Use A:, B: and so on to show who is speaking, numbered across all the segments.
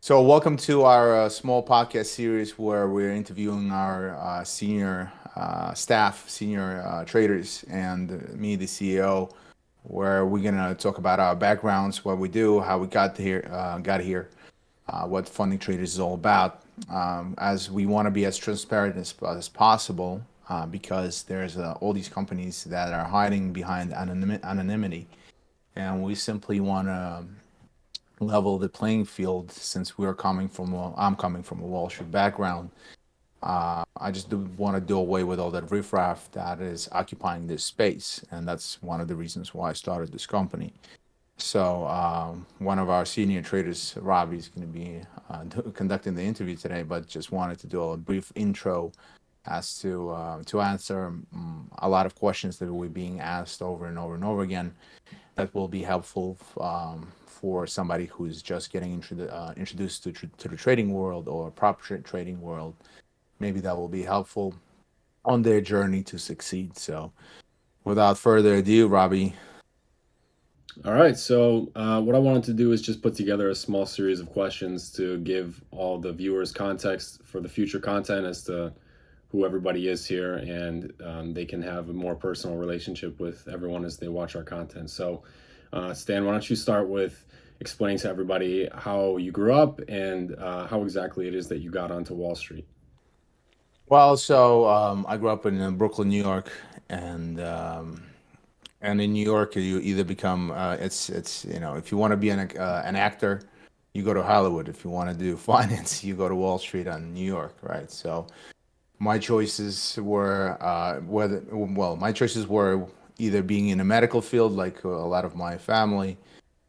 A: So, welcome to our small podcast series where we're interviewing our senior staff, senior traders, and me, the CEO, where we're gonna talk about our backgrounds, what we do, how we got here, what funding traders is all about. As we want to be as transparent as possible, because there's all these companies that are hiding behind anonymity, and we simply want to level the playing field since I'm coming from a Wall Street background. I just do want to do away with all that riffraff that is occupying this space, and that's one of the reasons why I started this company. So one of our senior traders, Robbie, is going to be conducting the interview today, but just wanted to do a brief intro as to answer a lot of questions that were being asked over and over and over again that will be helpful for somebody who's just getting introduced to the trading world or prop trading world. Maybe that will be helpful on their journey to succeed. So, without further ado, Robbie.
B: All right. So, what I wanted to do is just put together a small series of questions to give all the viewers context for the future content as to who everybody is here, and they can have a more personal relationship with everyone as they watch our content. So, Stan, why don't you start with explaining to everybody how you grew up and how exactly it is that you got onto Wall Street?
A: I grew up in Brooklyn, New York, and in New York, you either become it's if you want to be an actor, you go to Hollywood. If you want to do finance, you go to Wall Street on New York, right? So my choices were my choices were either being in a medical field, like a lot of my family,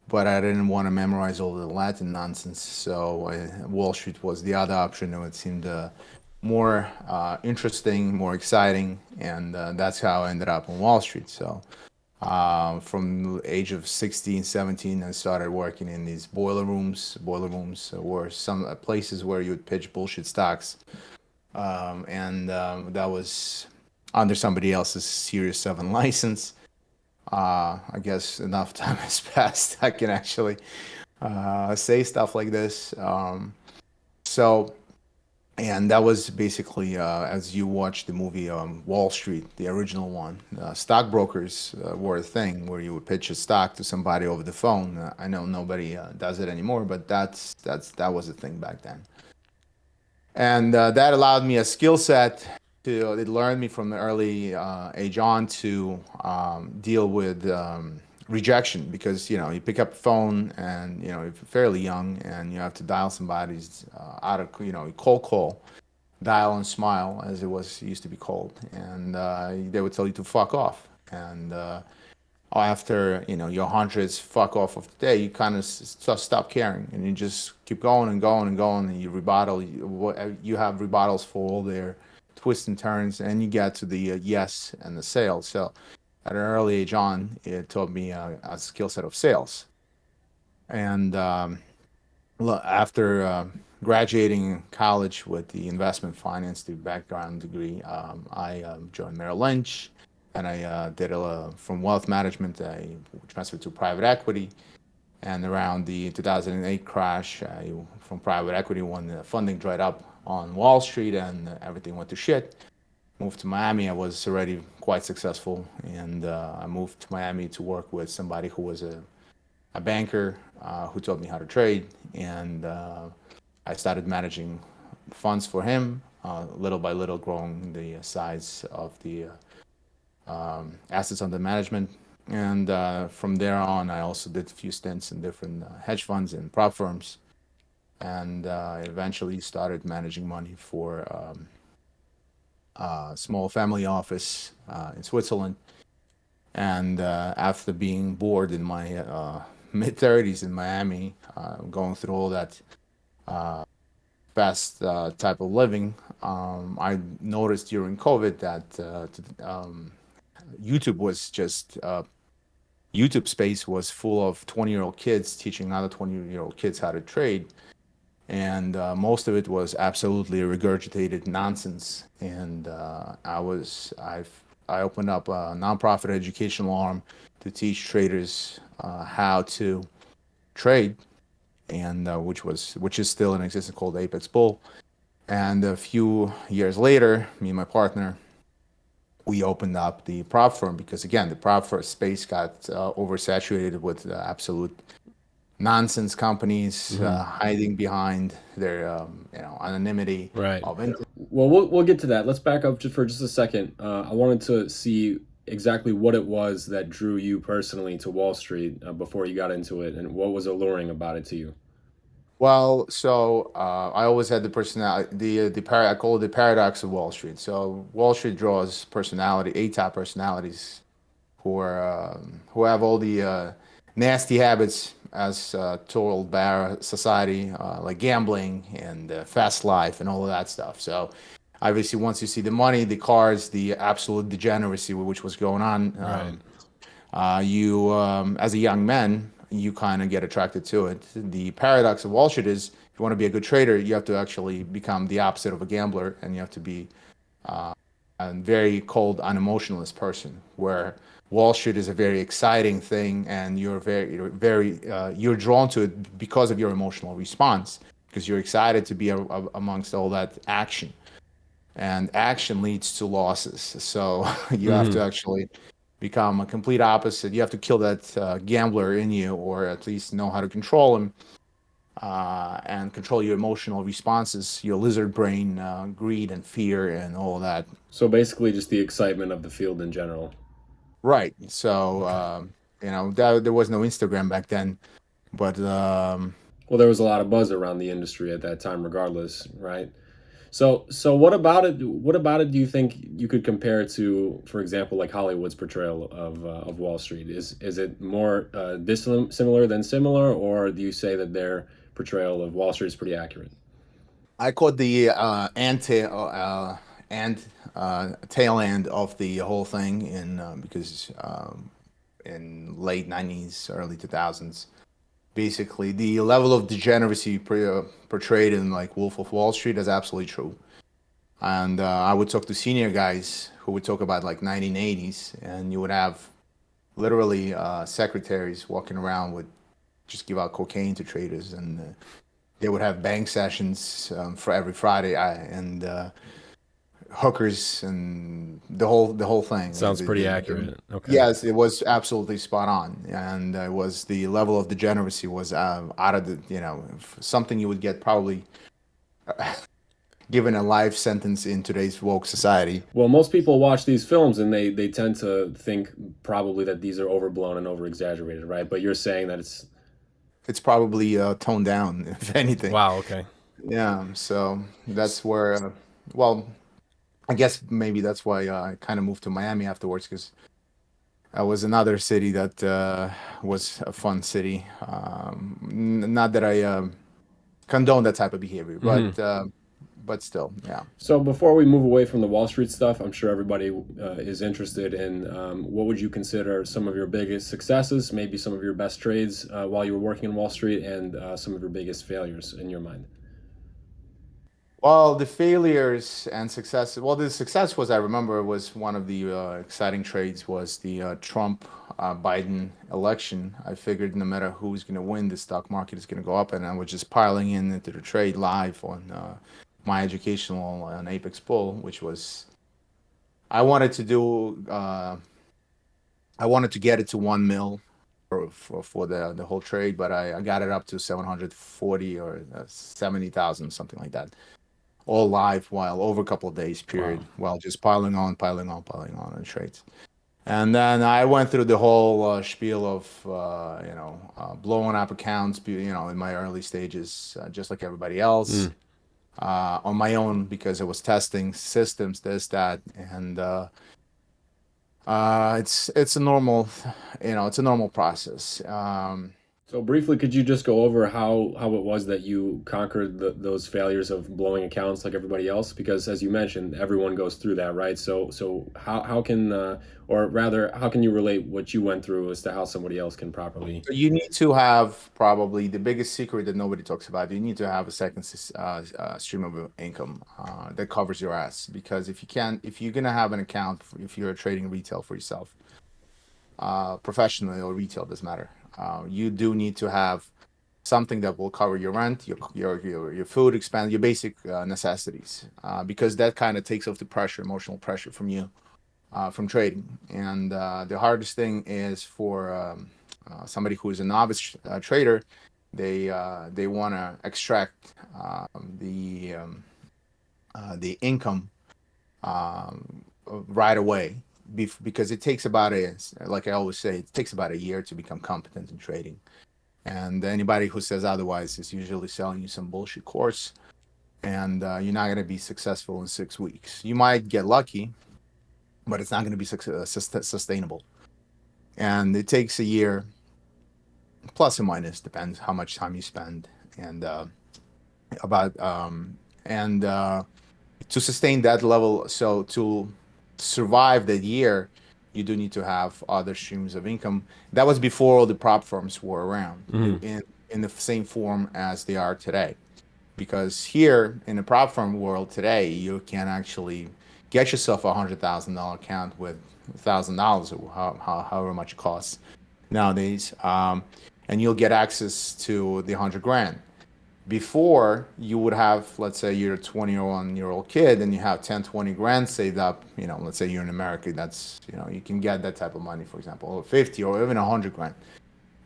A: but I didn't want to memorize all the Latin nonsense. So Wall Street was the other option, and it seemed more interesting, more exciting, and that's how I ended up on Wall Street. So from the age of 16, 17, I started working in these boiler rooms. Boiler rooms were some places where you would pitch bullshit stocks, and that was under somebody else's Series 7 license. I guess enough time has passed. I can actually say stuff like this. So, and that was basically as you watch the movie Wall Street, the original one. Stockbrokers were a thing where you would pitch a stock to somebody over the phone. I know nobody does it anymore, but that was a thing back then. And that allowed me a skill set to it learned me from the early age on to deal with rejection because you pick up the phone and you're fairly young and you have to dial somebody's out of cold call, dial and smile as it was used to be called, and they would tell you to fuck off. And after your hundreds fuck off of the day, you kind of stop caring and you just keep going and going and going, and you rebuttal. You have rebuttals for all their twists and turns, and you get to the yes and the sales. So at an early age on, it taught me a skill set of sales. And after graduating college with the investment finance, the background degree, I joined Merrill Lynch, and I did from wealth management. I transferred to private equity, and around the 2008 crash, from private equity, when the funding dried up on Wall Street and everything went to shit, moved to Miami. I was already quite successful, and I moved to Miami to work with somebody who was a banker who taught me how to trade, and I started managing funds for him, little by little, growing the size of the assets under management. And from there on, I also did a few stints in different hedge funds and prop firms, and eventually started managing money for a small family office in Switzerland. And after being bored in my mid 30s in Miami, going through all that fast type of living, I noticed during COVID that YouTube was just YouTube space was full of 20-year-old kids teaching other 20-year-old kids how to trade, and most of it was absolutely regurgitated nonsense. And I opened up a nonprofit educational arm to teach traders how to trade, and which is still in existence, called apexbull. And a few years later, me and my partner, we opened up the prop firm because, again, the prop firm space got oversaturated with absolute nonsense companies hiding behind their anonymity
B: Right.
A: of
B: Well, we'll get to that. Let's back up just for just a second. I wanted to see exactly what it was that drew you personally to Wall Street before you got into it, and what was alluring about it to you.
A: Well, so I always had the personality, I call it the paradox of Wall Street. So Wall Street draws personality, A-type personalities who have all the nasty habits as told by our society, like gambling and fast life and all of that stuff. So obviously, once you see the money, the cars, the absolute degeneracy which was going on,
B: Right.
A: you as a young man, you kind of get attracted to it. The paradox of Wall Street is, if you want to be a good trader, you have to actually become the opposite of a gambler, and you have to be a very cold, unemotionalist person. Where Wall Street is a very exciting thing, and you're drawn to it because of your emotional response, because you're excited to be amongst all that action, and action leads to losses. So you have to actually become a complete opposite. You have to kill that gambler in you, or at least know how to control him, and control your emotional responses, your lizard brain, greed and fear, and all that.
B: So basically, just the excitement of the field in general.
A: Right. So,
B: Okay.
A: there was no Instagram back then, but
B: Well, there was a lot of buzz around the industry at that time, regardless, right? So what about it? What about it do you think you could compare it to, for example, like Hollywood's portrayal of Wall Street? Is it more dissimilar than similar, or do you say that their portrayal of Wall Street is pretty accurate?
A: I caught the and tail end of the whole thing because in late '90s, early 2000s. Basically, the level of degeneracy portrayed in like Wolf of Wall Street is absolutely true. And I would talk to senior guys who would talk about like 1980s, and you would have literally secretaries walking around with just give out cocaine to traders, and they would have bank sessions for every Friday, and hookers and the whole thing.
B: Sounds pretty accurate. Okay.
A: Yes, it was absolutely spot on, and it was the level of degeneracy was out of the something you would get probably given a life sentence in today's woke society.
B: Well, most people watch these films and they tend to think probably that these are overblown and over exaggerated, right? But you're saying that
A: It's probably toned down, if anything.
B: wow, okay.
A: Yeah, so that's where, well, I guess maybe that's why I kind of moved to Miami afterwards, because that was another city that was a fun city. Not that I condone that type of behavior, but still, yeah.
B: So before we move away from the Wall Street stuff, I'm sure everybody is interested in what would you consider some of your biggest successes, maybe some of your best trades while you were working in Wall Street, and some of your biggest failures in your mind.
A: Well, the failures and success. Well, the success was, I remember, was one of the exciting trades was the Trump Biden election. I figured no matter who's going to win, the stock market is going to go up, and I was just piling in into the trade live on my educational on Apex Bull, which was I wanted to do. I wanted to get it to 1 mil for the whole trade, but I got it up to 740 or 70,000, something like that, all live while over a couple of days period,
B: Wow.
A: while just piling on trades. And then I went through the whole spiel of blowing up accounts, in my early stages, just like everybody else,
B: Mm.
A: on my own, because I was testing systems, this, that, and it's a normal, it's a normal process.
B: So briefly, could you just go over how it was that you conquered those failures of blowing accounts like everybody else? Because as you mentioned, everyone goes through that, right? So how can or rather how can you relate what you went through as to how somebody else can properly?
A: So you need to have probably the biggest secret that nobody talks about. You need to have a second stream of income that covers your ass. Because if you're gonna have an account, if you're trading retail for yourself, professionally or retail, doesn't matter. You do need to have something that will cover your rent, your food expense, your basic necessities, because that kind of takes off the pressure, emotional pressure from you from trading. And the hardest thing is for somebody who is a novice trader. They want to extract the income right away because it takes about like I always say, it takes about a year to become competent in trading. And anybody who says otherwise is usually selling you some bullshit course, and you're not going to be successful in 6 weeks. You might get lucky, but it's not going to be sustainable. And it takes a year, plus or minus, depends how much time you spend, and about and to sustain that level. So to survive that year, you do need to have other streams of income. That was before all the prop firms were around in the same form as they are today. Because here in the prop firm world today, you can actually get yourself $100,000 account with $1,000 or however much it costs nowadays, and you'll get access to the 100 grand. Before, you would have, let's say you're a 21-year-old kid and you have 10, 20 grand saved up. Let's say you're in America, that's, you can get that type of money, for example, or 50 or even 100 grand.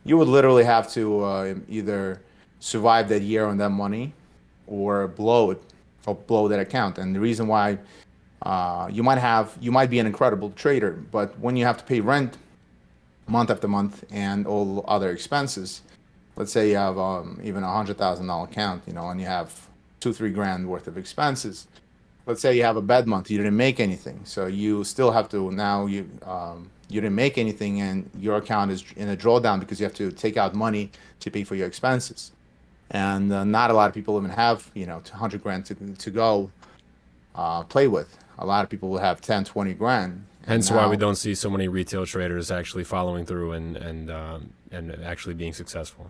A: You would literally have to either survive that year on that money or blow it, or blow that account. And the reason why you might be an incredible trader, but when you have to pay rent month after month and all other expenses, let's say you have even $100,000 account, and you have 2-3 grand worth of expenses. Let's say you have a bad month, you didn't make anything, so you still have to now you didn't make anything, and your account is in a drawdown because you have to take out money to pay for your expenses. And not a lot of people even have 200 grand to go play with. A lot of people will have 10, 20 grand.
B: Hence why we don't see so many retail traders actually following through and actually being successful.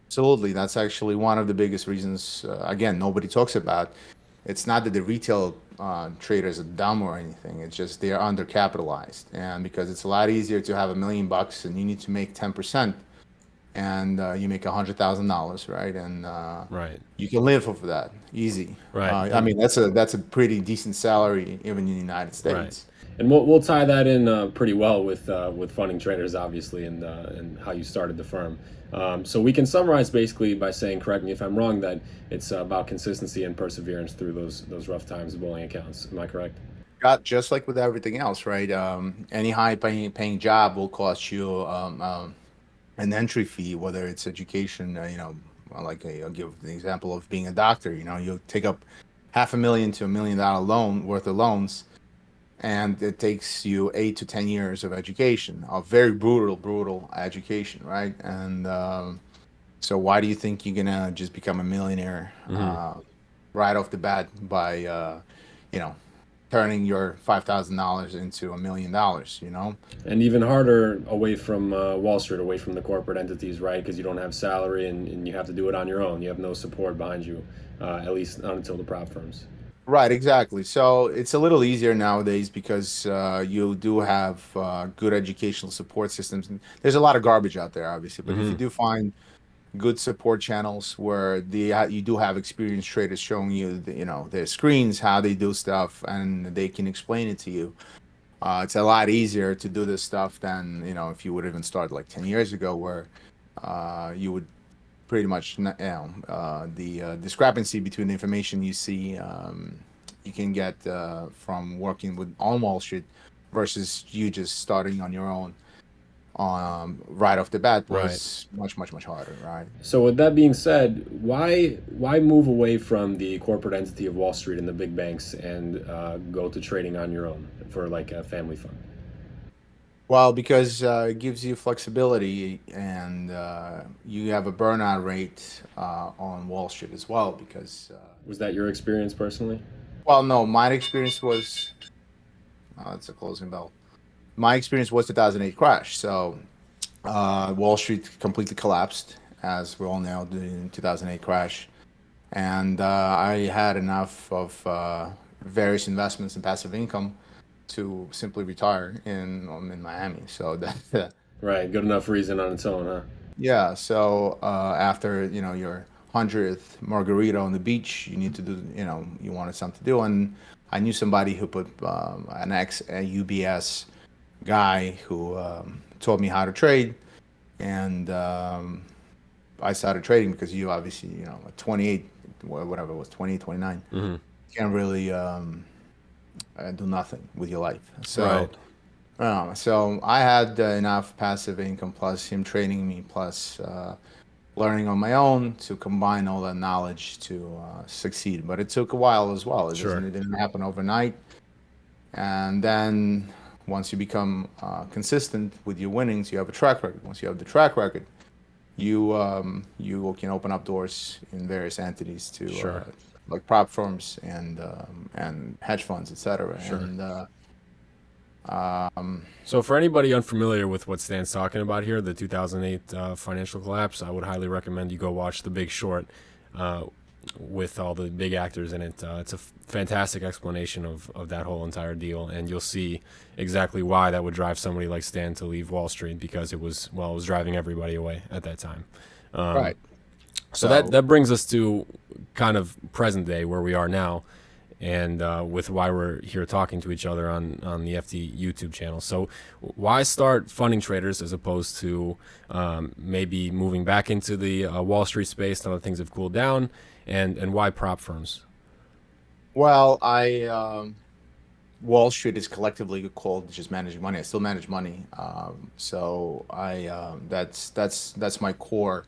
A: Absolutely. That's actually one of the biggest reasons, again, nobody talks about. It's not that the retail traders are dumb or anything. It's just they are undercapitalized. And because it's a lot easier to have $1 million and you need to make 10%, and you make $100,000, right? And
B: right,
A: you can live off of that easy.
B: Right.
A: I mean, that's a pretty decent salary even in the United States.
B: Right. And we'll tie that in pretty well with funding traders, obviously, and how you started the firm. So we can summarize basically by saying, correct me if I'm wrong, that it's about consistency and perseverance through those rough times of bowling accounts. Am I correct?
A: Just like with everything else, right? Any high paying job will cost you an entry fee, whether it's education. I'll give the example of being a doctor. You take up $500,000 to $1 million loan worth of loans, and it takes you 8 to 10 years of education, a very brutal education, right? And so why do you think you're gonna just become a millionaire right off the bat by turning your $5,000 into $1 million?
B: And even harder away from Wall Street, away from the corporate entities, right? Because you don't have salary and you have to do it on your own. You have no support behind you, at least not until the prop firms.
A: Right, exactly. So it's a little easier nowadays because you do have good educational support systems. And there's a lot of garbage out there, obviously, but if you do find good support channels where you do have experienced traders showing you their screens, how they do stuff, and they can explain it to you, it's a lot easier to do this stuff than if you would even start like 10 years ago, where you would pretty much the discrepancy between the information you see you can get from working on Wall Street versus you just starting on your own right off the bat was much harder, right?
B: So with that being said, why move away from the corporate entity of Wall Street and the big banks and go to trading on your own for like a family fund?
A: Well, because it gives you flexibility, and you have a burnout rate on Wall Street as well. Because
B: was that your experience personally?
A: Well, no, my experience was. Oh, that's a closing bell. My experience was 2008 crash. So Wall Street completely collapsed, as we all know, in 2008 crash, and I had enough of various investments and passive income to simply retire in Miami. So that
B: right, good enough reason on its own, huh?
A: Yeah, so after your 100th margarita on the beach, you need to do, you wanted something to do, and I knew somebody who put an ex UBS guy who taught me how to trade, and I started trading because you obviously, at 28, whatever it was, 28, 29,
B: Hmm.
A: can't really do nothing with your life.
B: Right.
A: So I had enough passive income plus him training me plus learning on my own to combine all that knowledge to succeed. But it took a while as well.
B: Sure.
A: It didn't happen overnight. And then once you become consistent with your winnings, you have a track record. Once you have the track record, you can open up doors in various entities to
B: Sure.
A: like prop firms and hedge funds, etc.
B: Sure.
A: Um,
B: So for anybody unfamiliar with what Stan's talking about here, the 2008 financial collapse, I would highly recommend you go watch The Big Short uh, with all the big actors in it. It's a fantastic explanation of that whole entire deal, and you'll see exactly why that would drive somebody like Stan to leave Wall Street, because it was, well, it was driving everybody away at that time.
A: right.
B: So that
A: So
B: that brings us to kind of present day where we are now, and with why we're here talking to each other on the FT YouTube channel. So why start funding traders as opposed to maybe moving back into the Wall Street space now that things have cooled down, and why prop firms?
A: well, I Wall Street is collectively called just managing money. I still manage money. So I that's my core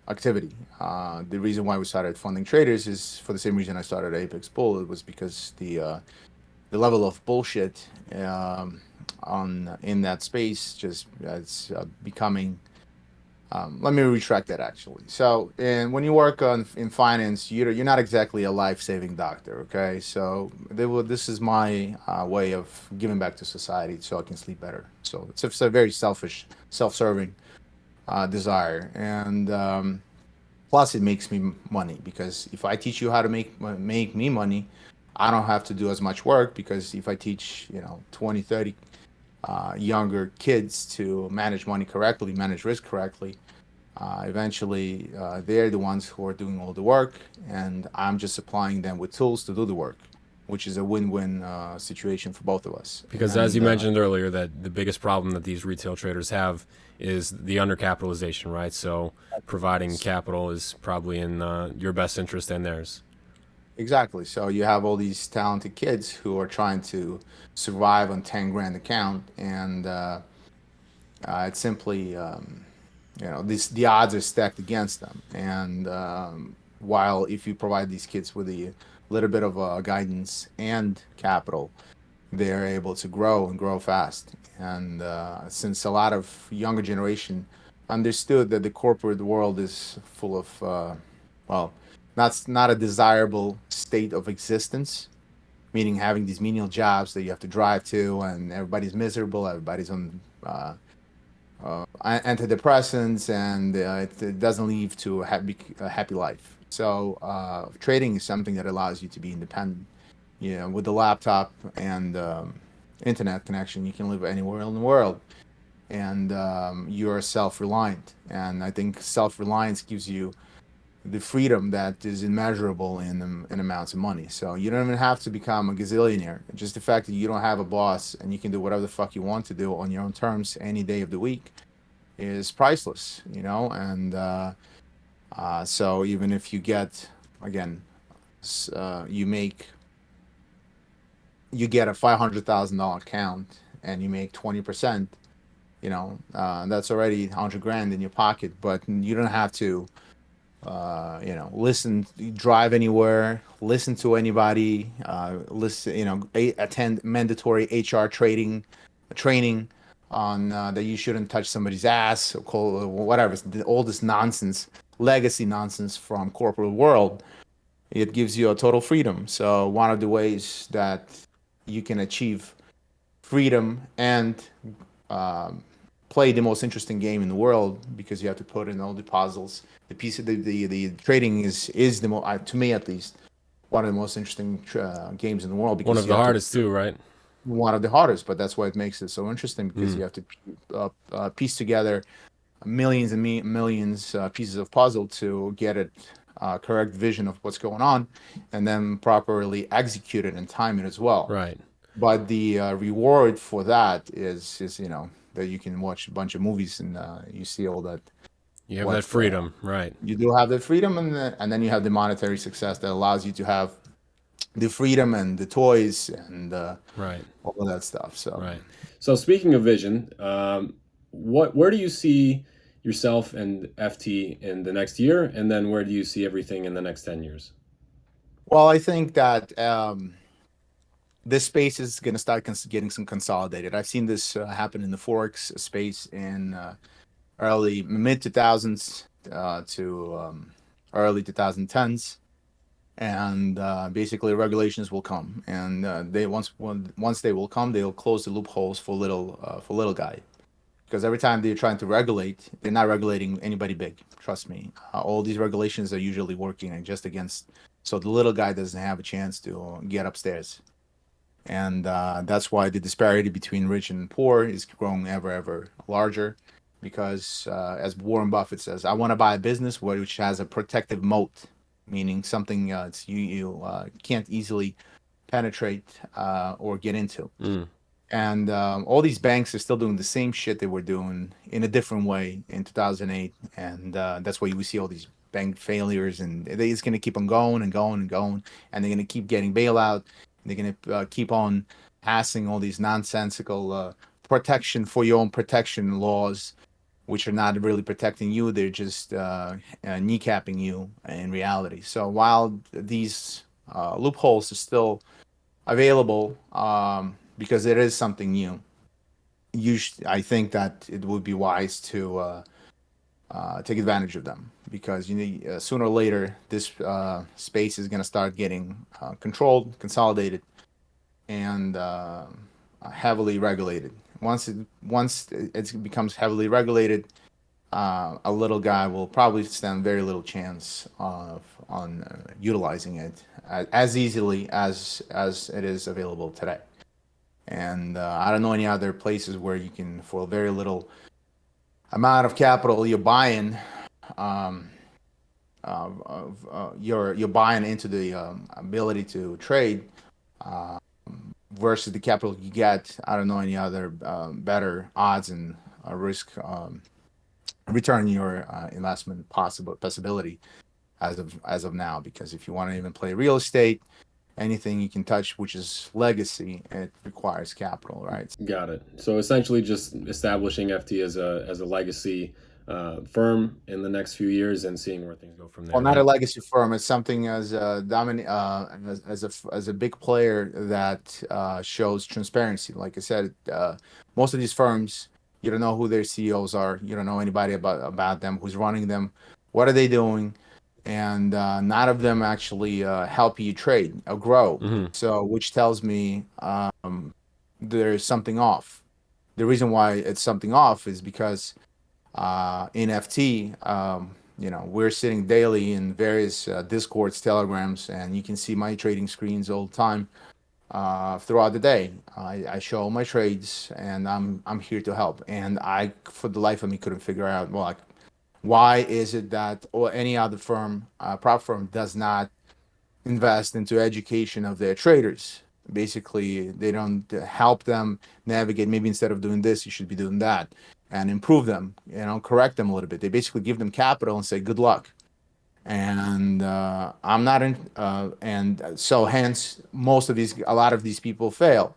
A: activity. The reason why we started funding traders is for the same reason I started apexbull. It was because the level of bullshit on in that space just it's becoming. Let me retract that actually. So, and when you work in finance, you're not exactly a life-saving doctor, okay? So, this is my way of giving back to society so I can sleep better. So, it's a very selfish, self-serving desire, and plus it makes me money because if I teach you how to make me money, I don't have to do as much work because if I teach 20, 30 younger kids to manage money correctly, manage risk correctly, eventually they're the ones who are doing all the work, and I'm just supplying them with tools to do the work, which is a win-win situation for both of us.
B: Because as you
A: And
B: mentioned earlier, that the biggest problem that these retail traders have is the undercapitalization, right? So providing capital is probably in your best interest and theirs.
A: exactly. So you have all these talented kids who are trying to survive on 10 grand account, and it's simply the odds are stacked against them. And while if you provide these kids with a little bit of guidance and capital, they're able to grow and grow fast. And since a lot of younger generation understood that the corporate world is full of, well, not a desirable state of existence, meaning having these menial jobs that you have to drive to, and everybody's miserable, everybody's on antidepressants, and it doesn't lead to a happy life. So trading is something that allows you to be independent. With the laptop and internet connection, you can live anywhere in the world, and you're self-reliant. And I think self-reliance gives you the freedom that is immeasurable in amounts of money. So you don't even have to become a gazillionaire. Just the fact that you don't have a boss and you can do whatever the fuck you want to do on your own terms any day of the week is priceless. And so even if you get, again, you get a $500,000 account and you make 20%, that's already 100 grand in your pocket, but you don't have to listen, drive anywhere, listen to anybody, attend mandatory HR training on that you shouldn't touch somebody's ass or call whatever. All this nonsense, legacy nonsense from corporate world. It gives you a total freedom. So one of the ways that you can achieve freedom and um, play the most interesting game in the world because you have to put in all the puzzles. The piece of the trading is the most, to me at least, one of the most interesting games in the world
B: One
A: because
B: of
A: you
B: the
A: have to
B: hardest too, right?
A: one of the hardest, but that's why it makes it so interesting because
B: Mm.
A: you have to piece together millions and millions pieces of puzzle to get it correct vision of what's going on, and then properly execute it and time it as well.
B: Right.
A: But the reward for that is that you can watch a bunch of movies and you see all that
B: You have that
A: what
B: freedom. Right.
A: you do have the freedom, and then you have the monetary success that allows you to have the freedom and the toys and
B: Right.
A: all of that stuff. So
B: Right. So speaking of vision, where do you see yourself and FT in the next year, and then where do you see everything in the next 10 years?
A: well, I think that this space is going to start getting some consolidated. I've seen this happen in the forex space in early mid 2000s to early 2010s, and basically regulations will come, and they once they will come, they'll close the loopholes for little guy. Because every time they're trying to regulate, they're not regulating anybody big. Trust me, all these regulations are usually working just against, so the little guy doesn't have a chance to get upstairs, and that's why the disparity between rich and poor is growing ever larger. Because as Warren Buffett says, I want to buy a business which has a protective moat, meaning something you can't easily penetrate or get into.
B: Mm.
A: And all these banks are still doing the same shit they were doing in a different way in 2008, and that's why we see all these bank failures, and they just going to keep on going and going and going, and they're going to keep getting bailout. They're going to keep on passing all these nonsensical protection for your own protection laws, which are not really protecting you. They're just kneecapping you in reality. So while these loopholes are still available, because it is something new, I think that it would be wise to take advantage of them, because sooner or later this space is going to start getting controlled, consolidated, and heavily regulated. Once it becomes heavily regulated, a little guy will probably stand very little chance of on utilizing it as easily as it is available today. And I don't know any other places where you can, for very little amount of capital, um, you're buying into the ability to trade versus the capital you get. I don't know any other better odds and risk return your investment possibility as of now. Because if you want to even play real estate, anything you can touch which is legacy, it requires capital, right?
B: Got it. So essentially, just establishing FT as a legacy firm in the next few years and seeing where things go from
A: Well,
B: there.
A: not a legacy firm. It's something as as a big player that shows transparency. Like I said, most of these firms, you don't know who their CEOs are. You don't know anybody about them, who's running them, what are they doing, and none of them actually help you trade or grow.
B: Hmm.
A: So, which tells me there's something off. The reason why it's something off is because in FT, we're sitting daily in various discords, telegrams, and you can see my trading screens all the time throughout the day. I show all my trades, and I'm here to help. And I, for the life of me, couldn't figure out, well, like, why is it that or any other firm, prop firm, does not invest into education of their traders. Basically, they don't help them navigate. Maybe instead of doing this, you should be doing that, and improve them. Correct them a little bit. They basically give them capital and say good luck. And I'm not in, and so hence a lot of these people fail.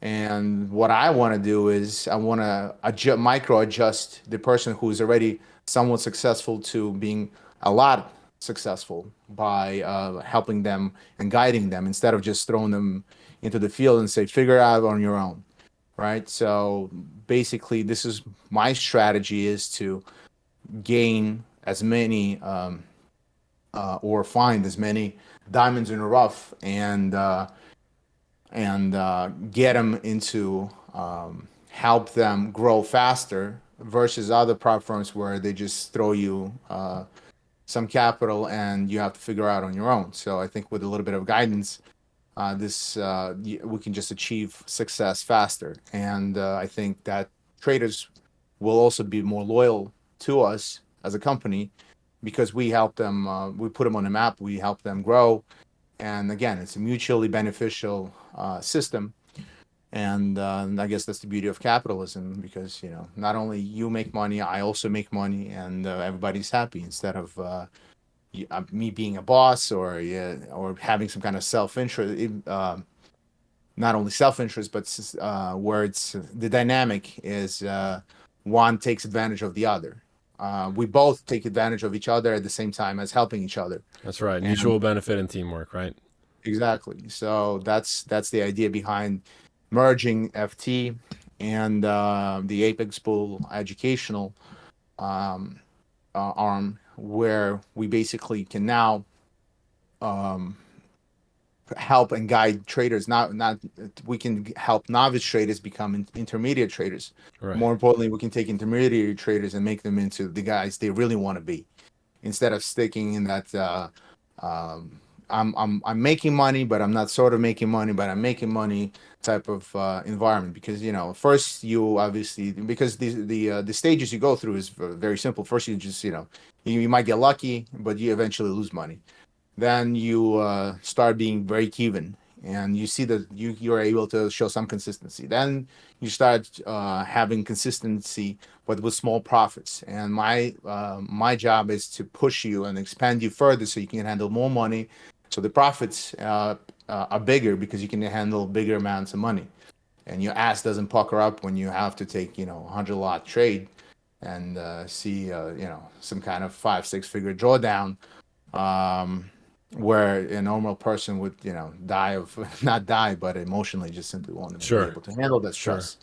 A: And what I want to do is I want to micro adjust the person who's already somewhat successful to being a lot successful by helping them and guiding them, instead of just throwing them into the field and say, figure it out on your own. Right. So basically, this is my strategy, is to gain as many or find as many diamonds in the rough, and get them into help them grow faster, versus other prop firms where they just throw you some capital and you have to figure out on your own. So I think with a little bit of guidance, we can just achieve success faster. And I think that traders will also be more loyal to us as a company because we help them. We put them on the map. We help them grow, and again, it's a mutually beneficial system. And I guess that's the beauty of capitalism, because not only you make money, I also make money, and everybody's happy, instead of me being a boss, or having some kind of self-interest. Not only self-interest, but where it's the dynamic is one takes advantage of the other. We both take advantage of each other at the same time as helping each other.
B: That's right.
A: And
B: Mutual benefit and teamwork, right?
A: exactly. So that's the idea behind merging FT and the apexbull educational um, arm, where we basically can now um, help and guide traders. Not We can help novice traders become intermediate traders.
B: Right.
A: More importantly, we can take intermediate traders and make them into the guys they really want to be, instead of sticking in that I'm making money, but I'm not sort of making money, but I'm making money type of environment. Because first, you obviously, because the stages you go through is very simple. First, you just you might get lucky, but you eventually lose money. Then you start being break even, and you see that you're able to show some consistency. Then you start having consistency, but with small profits. And my job is to push you and expand you further, so you can handle more money, so the profits are bigger, because you can handle bigger amounts of money, and your ass doesn't pucker up when you have to take 100 lot trade, and see some kind of 5-6 figure drawdown, where a normal person would die of not die, but emotionally just simply won't be
B: Sure.
A: able to handle that
B: Sure.
A: stress.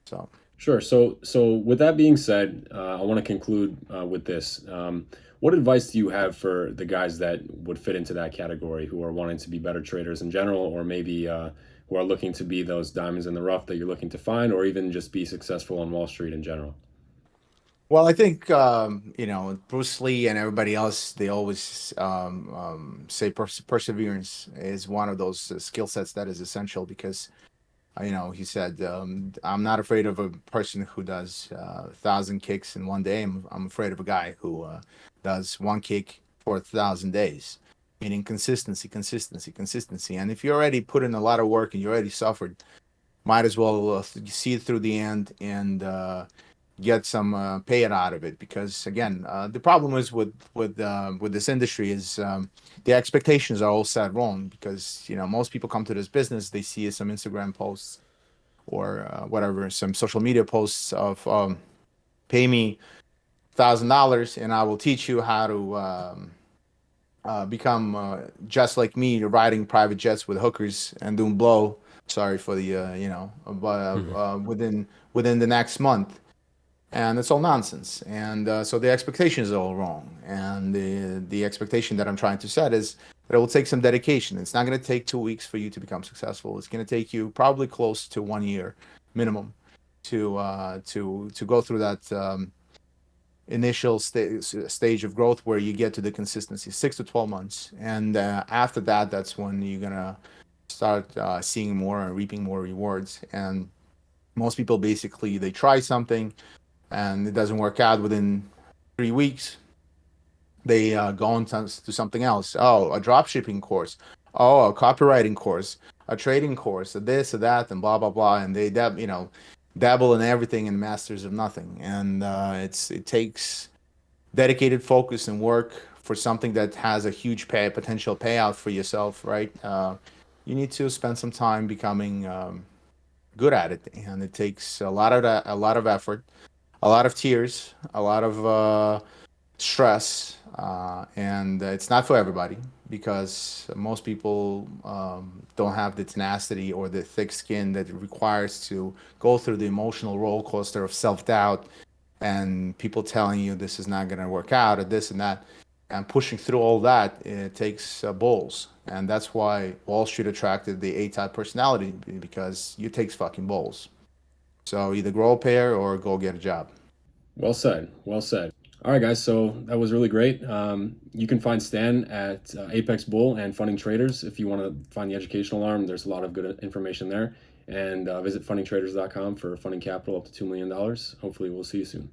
A: So
B: Sure. So with that being said, I want to conclude with this. What advice do you have for the guys that would fit into that category, who are wanting to be better traders in general, or maybe who are looking to be those diamonds in the rough that you're looking to find, or even just be successful on Wall Street in general?
A: well, I think Bruce Lee and everybody else, they always say perseverance is one of those skill sets that is essential, because he said, I'm not afraid of a person who does 1,000 kicks in one day. I'm afraid of a guy who does one kick for 1,000 days, meaning consistency, consistency, consistency. And if you already put in a lot of work and you already suffered, might as well see it through the end, and get some payout out of it. Because again, the problem is with this industry is the expectations are all set wrong. Because most people come to this business, they see some Instagram posts, or whatever, some social media posts of pay me $1,000 and I will teach you how to become just like me, riding private jets with hookers and doing blow. Sorry for the but
B: Mhm.
A: within the next month. And it's all nonsense. And so the expectation is all wrong. And the expectation that I'm trying to set is that it will take some dedication. It's not going to take 2 weeks for you to become successful. It's going to take you probably close to 1 year minimum to go through that initial stage of growth, where you get to the consistency, 6 to 12 months. And after that, that's when you're gonna start seeing more and reaping more rewards. And most people, basically, they try something and it doesn't work out within 3 weeks. They go on to something else. Oh, a drop shipping course. Oh, a copywriting course, a trading course, a this, a that, and blah blah blah. And they dabble in everything and masters of nothing. And it takes dedicated focus and work for something that has a huge potential payout for yourself, right? You need to spend some time becoming good at it, and it takes a lot of effort, a lot of tears, a lot of stress, and it's not for everybody, because most people don't have the tenacity or the thick skin that it requires to go through the emotional roller coaster of self-doubt, and people telling you this is not going to work out, or this and that. And pushing through all that, it takes balls. And that's why Wall Street attracted the A-type personality, because it takes fucking balls. So either grow a pair or go get a job.
B: Well said. Well said. All right, guys. So that was really great. You can find Stan at Apex Bull and Funding Traders. If you want to find the educational arm, there's a lot of good information there. And visit fundingtraders.com for funding capital up to $2 million. Hopefully, we'll see you soon.